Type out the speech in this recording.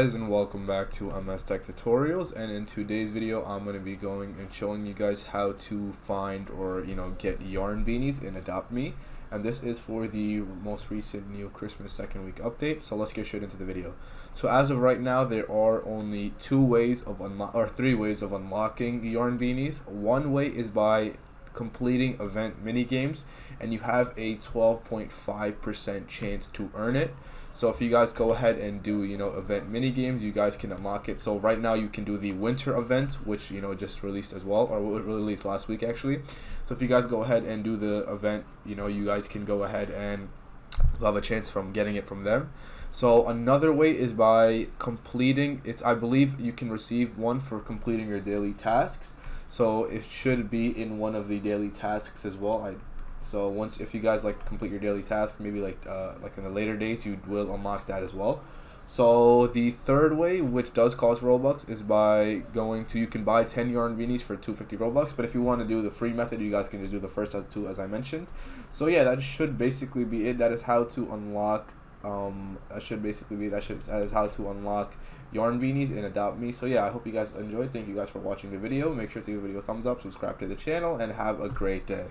Guys, and welcome back to MS Tech Tutorials. And in today's video I'm going to be going and showing you guys how to find or get yarn beanies in Adopt Me, and this is for the most recent new Christmas second week update. So let's get straight into the video. So as of right now there are only three ways of unlocking yarn beanies. One way is by completing event mini games, and you have a 12.5% chance to earn it. So if you guys go ahead and do event mini games, you guys can unlock it. So right now you can do the winter event, which just released as well, or released last week actually. So if you guys go ahead and do the event, you guys can go ahead and have a chance from getting it from them. So another way is by completing it. I believe you can receive one for completing your daily tasks. So it should be in one of the daily tasks as well. So if you guys complete your daily task, maybe like in the later days, you will unlock that as well. So the third way, which does cost Robux, is by you can buy 10 yarn beanies for 250 Robux. But if you want to do the free method, you guys can just do the first two as I mentioned. So yeah, that should basically be it. That is how to unlock that is how to unlock yarn beanies in Adopt Me. So yeah, I hope you guys enjoyed. Thank you guys for watching the video. Make sure to give the video a thumbs up, subscribe to the channel, and have a great day.